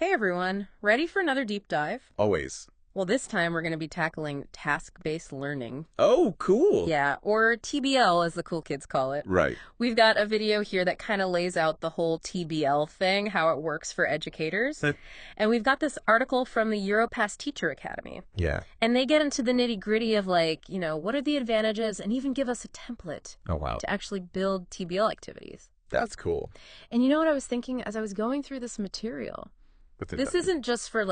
Hey everyone, ready for another deep dive? Always. Well, this time we're going to be tackling task-based learning. Oh, cool. Yeah, or TBL as the cool kids call it. Right. We've got a video here that kind of lays out the whole TBL thing, how it works for educators. And we've got this article from the Europass Teacher Academy. Yeah. And they get into the nitty-gritty of what are the advantages, and even give us a template Oh, wow. to actually build TBL activities. That's cool. And you know what I was thinking as I was going through this material? This isn't just for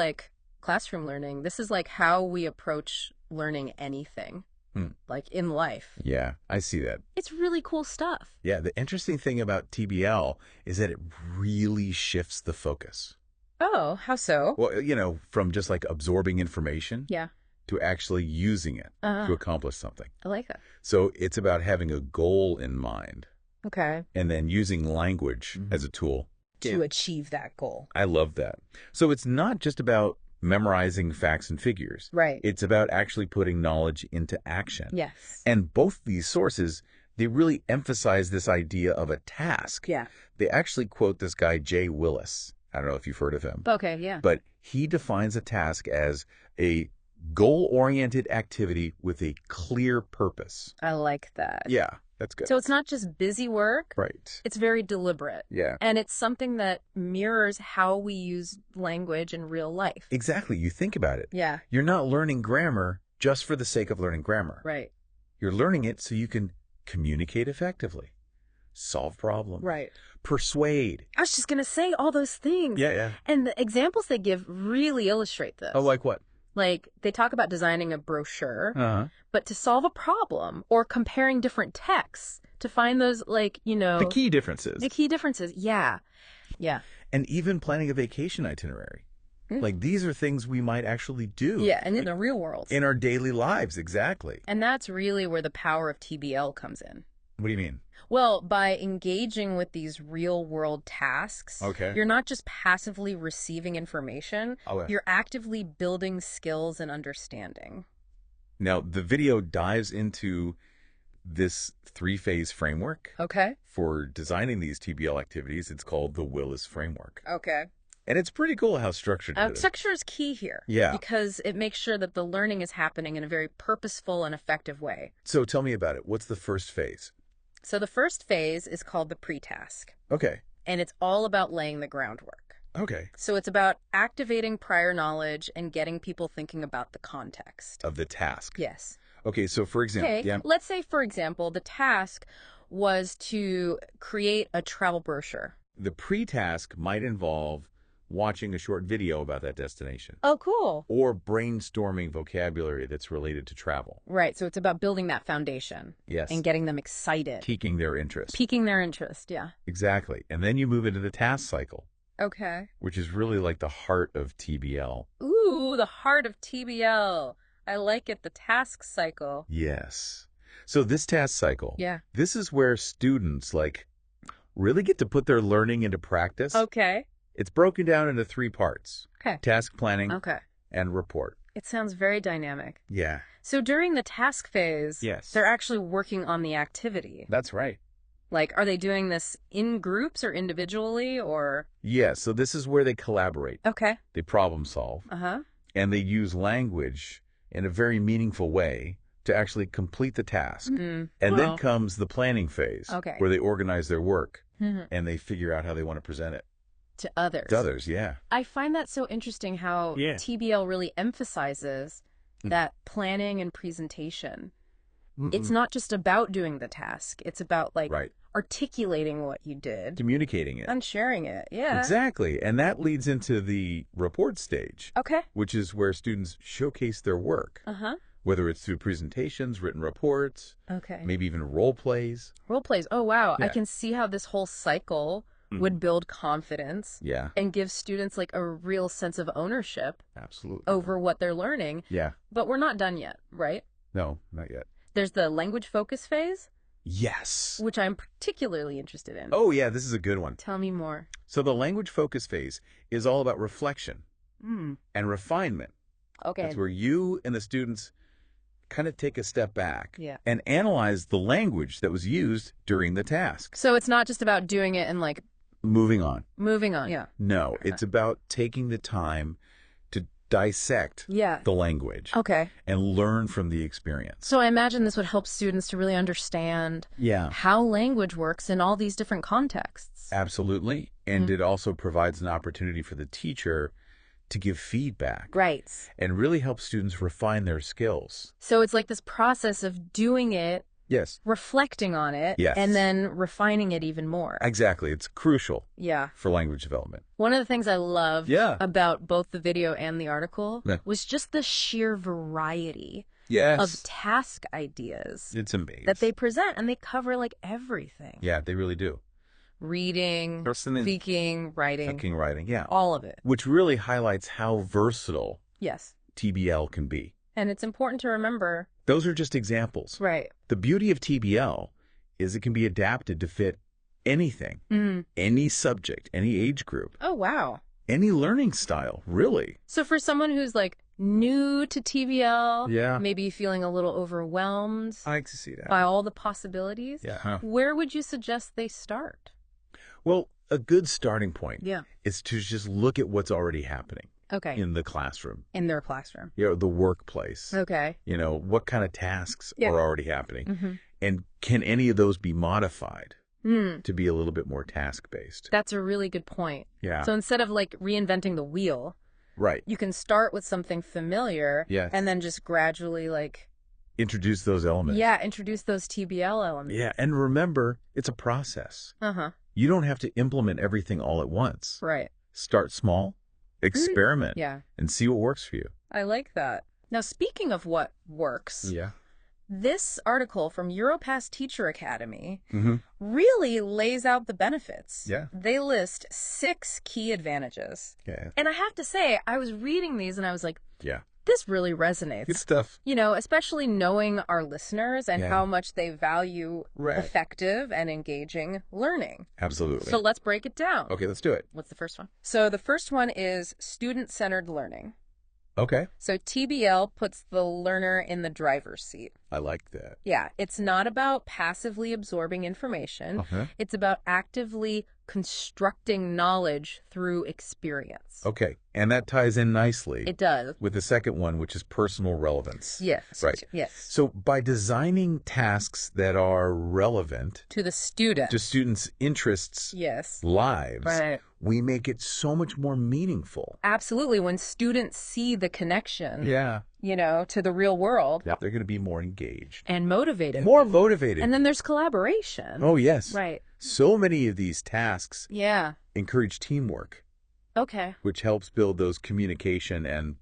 classroom learning. This is how we approach learning anything, in life. Yeah, I see that. It's really cool stuff. Yeah, the interesting thing about TBL is that it really shifts the focus. Oh, how so? Well, from just absorbing information Yeah. to actually using it to accomplish something. I like that. So it's about having a goal in mind Okay. and then using language as a tool. To achieve that goal. I love that. So it's not just about memorizing facts and figures. Right. It's about actually putting knowledge into action. Yes. And both these sources, they really emphasize this idea of a task. Yeah. They actually quote this guy, Jay Willis. I don't know if you've heard of him. Okay, yeah. But he defines a task as a goal-oriented activity with a clear purpose. I like that. Yeah, that's good. So it's not just busy work. Right. It's very deliberate. Yeah. And it's something that mirrors how we use language in real life. Exactly. You think about it. Yeah. You're not learning grammar just for the sake of learning grammar. Right. You're learning it so you can communicate effectively, solve problems, Right. persuade. I was just going to say all those things. Yeah. And the examples they give really illustrate this. Oh, like what? They talk about designing a brochure, Uh-huh. but to solve a problem or comparing different texts to find those, The key differences. the key differences. Yeah. Yeah. And even planning a vacation itinerary. These are things we might actually do. Yeah. And in the real world. In our daily lives, exactly. And that's really where the power of TBL comes in. What do you mean? Well, by engaging with these real-world tasks, Okay. you're not just passively receiving information, Oh, yeah. you're actively building skills and understanding. Now, the video dives into this three-phase framework Okay. for designing these TBL activities. It's called the Willis Framework. Okay. And it's pretty cool how structured it is. Structure is key here. Yeah. Because it makes sure that the learning is happening in a very purposeful and effective way. So tell me about it. What's the first phase? So the first phase is called the pre-task, Okay. and it's all about laying the groundwork. Okay. So it's about activating prior knowledge and getting people thinking about the context. Of the task. Yes. Okay, so for example, Okay, let's say, for example, the task was to create a travel brochure. the pre-task might involve watching a short video about that destination Oh, cool. or brainstorming vocabulary that's related to travel. Right, so it's about building that foundation. Yes. And getting them excited. Piquing their interest. Piquing their interest, yeah. Exactly. And then you move into the task cycle, Okay. which is really like the heart of TBL. Ooh, the heart of TBL. I like it, the task cycle. Yes. So this task cycle, Yeah. this is where students really get to put their learning into practice. Okay. It's broken down into three parts: Okay. task planning Okay. and report. It sounds very dynamic. Yeah, So during the task phase, Yes. they're actually working on the activity. that's right. Are they doing this in groups or individually or? Yeah, so this is where they collaborate. Okay. They problem solve, Uh-huh. and they use language in a very meaningful way to actually complete the task. And then comes the planning phase, Okay. where they organize their work Mhm. and they figure out how they want to present it To others. to others. Yeah. I find that so interesting how Yeah. TBL really emphasizes that planning and presentation. It's not just about doing the task. It's about Right. articulating what you did Communicating it. and sharing it. Yeah. Exactly. And that leads into the report stage, Okay. which is where students showcase their work, Uh-huh. whether it's through presentations, written reports, Okay. maybe even role plays. Role plays. Oh, wow. I Yeah. can see how this whole cycle would build confidence Yeah, and give students a real sense of ownership absolutely. over what they're learning. Yeah. But we're not done yet, right? No, not yet. There's the language focus phase, Yes. which I'm particularly interested in. Oh, yeah, this is a good one. Tell me more. So the language focus phase is all about reflection Mm. and refinement. Okay. That's where you and the students kind of take a step back Yeah. and analyze the language that was used during the task. So it's not just about doing it and moving on. Moving on, yeah. No, it's about taking the time to dissect the language. Okay. And learn from the experience. So I imagine this would help students to really understand how language works in all these different contexts. Absolutely. And it also provides an opportunity for the teacher to give feedback. Right. And really help students refine their skills. So it's like this process of doing it, reflecting on it, and then refining it even more. Exactly. It's crucial for language development. One of the things I loved about both the video and the article was just the sheer variety of task ideas. It's amazing. That they present, and they cover like everything. Yeah, they really do. Reading, speaking, writing. All of it. Which really highlights how versatile TBL can be. And it's important to remember. Those are just examples. Right. The beauty of TBL is it can be adapted to fit anything, any subject, any age group. Oh, wow. Any learning style, really. So for someone who's like new to TBL, maybe feeling a little overwhelmed I like to see that. by all the possibilities, where would you suggest they start? Well, a good starting point is to just look at what's already happening in the classroom. In their classroom. You know, the workplace. Okay. You know, what kind of tasks are already happening? And can any of those be modified to be a little bit more task-based? That's a really good point. Yeah. So instead of like reinventing the wheel, you can start with something familiar and then just gradually like introduce those elements. Yeah, introduce those TBL elements. Yeah, and remember, it's a process. You don't have to implement everything all at once. Right. Start small, experiment, and see what works for you. I like that. Now, speaking of what works, this article from Europass Teacher Academy really lays out the benefits. Yeah. They list 6 key advantages. And I have to say, I was reading these and I was like, this really resonates. Good stuff. You know, especially knowing our listeners and how much they value effective and engaging learning. Absolutely. So let's break it down. Okay, let's do it. What's the first one? So the first one is student-centered learning. Okay. So TBL puts the learner in the driver's seat. I like that. Yeah, it's not about passively absorbing information. It's about actively constructing knowledge through experience. Okay, and that ties in nicely. It does. With the second one, which is personal relevance. Yes. Right. Yes. So by designing tasks that are relevant to the student, to students' interests, lives, we make it so much more meaningful. Absolutely. When students see the connection, you know, to the real world, they're going to be more engaged and motivated. More motivated. And then there's collaboration. Oh, yes. Right. So many of these tasks encourage teamwork. Okay. Which helps build those communication and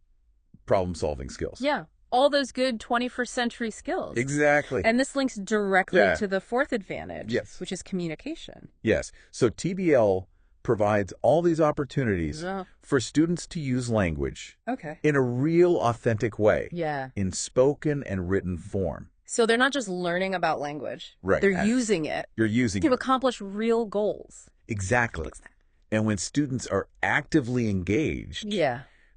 problem-solving skills. Yeah. All those good 21st century skills. Exactly. And this links directly to the fourth advantage, which is communication. Yes. So TBL provides all these opportunities for students to use language in a real, authentic way. Yeah. In spoken and written form. So they're not just learning about language. Right. They're using it. You're using to accomplish real goals. Exactly. And when students are actively engaged,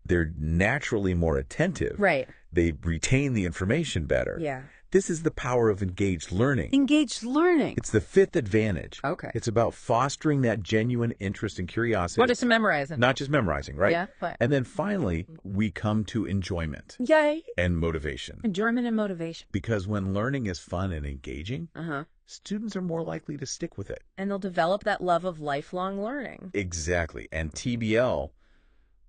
they're naturally more attentive. Right. They retain the information better. Yeah. This is the power of engaged learning. Engaged learning. It's the fifth advantage. Okay. It's about fostering that genuine interest and curiosity. What is memorizing? Not just memorizing, right? Yeah. But... And then finally, we come to enjoyment. Yay. And motivation. Enjoyment and motivation. Because when learning is fun and engaging, students are more likely to stick with it. And they'll develop that love of lifelong learning. Exactly. And TBL,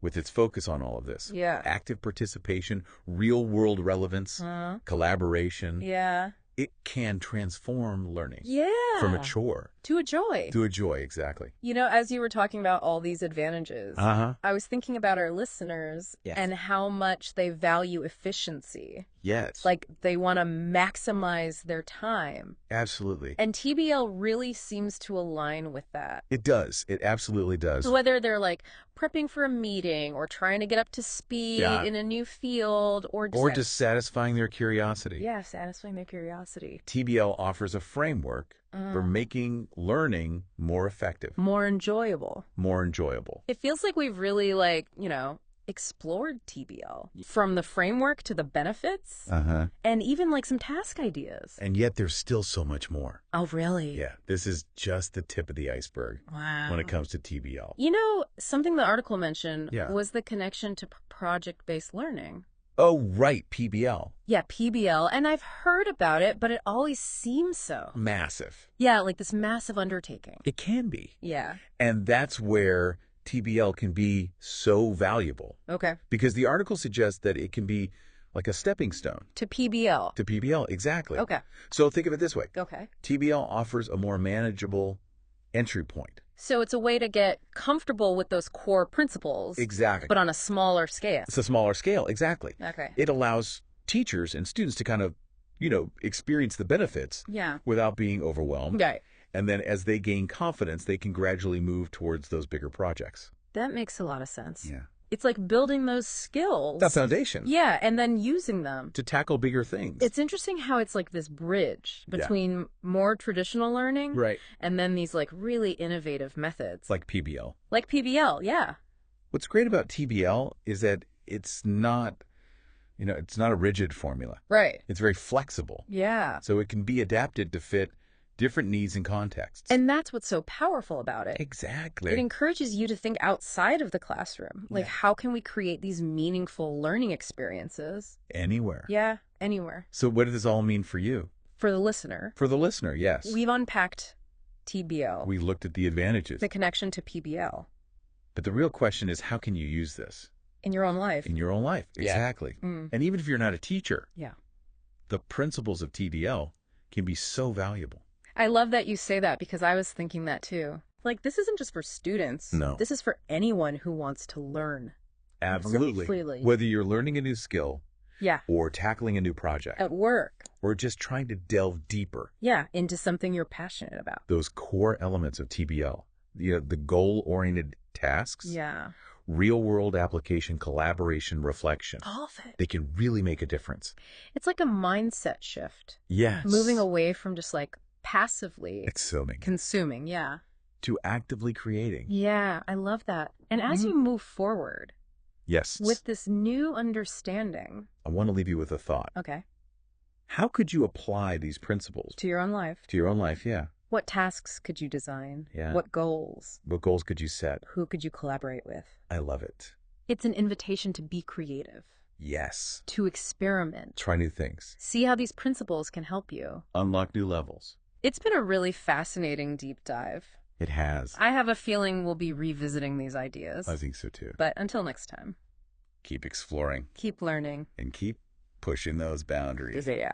with its focus on all of this. Yeah. Active participation, real-world relevance, collaboration. Yeah. It can transform learning. Yeah. From a chore. To a joy. To a joy, exactly. You know, as you were talking about all these advantages, I was thinking about our listeners and how much they value efficiency. Yes. Like they want to maximize their time. Absolutely. And TBL really seems to align with that. It does. It absolutely does. So whether they're like prepping for a meeting or trying to get up to speed in a new field or just satisfying their curiosity. Yeah, satisfying their curiosity. TBL offers a framework for making learning more effective. More enjoyable. More enjoyable. It feels like we've really, like, you know, explored TBL, from the framework to the benefits, and even like some task ideas. And yet there's still so much more. Oh, really? Yeah, this is just the tip of the iceberg when it comes to TBL. You know, something the article mentioned was the connection to project-based learning. Oh, right, PBL. Yeah, PBL, and I've heard about it, but it always seems so massive. Yeah, like this massive undertaking. It can be. Yeah. And that's where TBL can be so valuable. Okay. Because the article suggests that it can be like a stepping stone. To PBL. To PBL, exactly. Okay. So think of it this way. Okay. TBL offers a more manageable entry point. So it's a way to get comfortable with those core principles. Exactly. But on a smaller scale. It's a smaller scale, exactly. Okay. It allows teachers and students to kind of, experience the benefits without being overwhelmed. Right. And then as they gain confidence, they can gradually move towards those bigger projects. That makes a lot of sense. Yeah. It's like building those skills. That foundation. Yeah, and then using them. To tackle bigger things. It's interesting how it's like this bridge between more traditional learning and then these like really innovative methods. Like PBL. Like PBL, yeah. What's great about TBL is that it's not, it's not a rigid formula. Right. It's very flexible. Yeah. So it can be adapted to fit different needs and contexts. And that's what's so powerful about it. Exactly. It encourages you to think outside of the classroom. Like, how can we create these meaningful learning experiences? Anywhere. Yeah, anywhere. So what does this all mean for you? For the listener. For the listener, yes. We've unpacked TBL. We looked at the advantages. The connection to PBL. But the real question is, how can you use this? In your own life. In your own life, exactly. And even if you're not a teacher, the principles of TBL can be so valuable. I love that you say that because I was thinking that too. Like, this isn't just for students. No. This is for anyone who wants to learn. Absolutely. Really freely. Whether you're learning a new skill. Yeah. Or tackling a new project. At work. Or just trying to delve deeper. Yeah, into something you're passionate about. Those core elements of TBL. The goal-oriented tasks. Yeah. Real-world application, collaboration, reflection. All of it. They can really make a difference. It's like a mindset shift. Yes. Moving away from just like passively consuming, to actively creating. Yeah, I love that. And as you move forward with this new understanding, I want to leave you with a thought. Okay. How could you apply these principles to your own life? To your own life, yeah. What tasks could you design? Yeah. What goals? What goals could you set? Who could you collaborate with? I love it. It's an invitation to be creative. Yes. To experiment. Try new things. See how these principles can help you. Unlock new levels. It's been a really fascinating deep dive. It has. I have a feeling we'll be revisiting these ideas. I think so too. But until next time. Keep exploring. Keep learning. And keep pushing those boundaries. Yeah.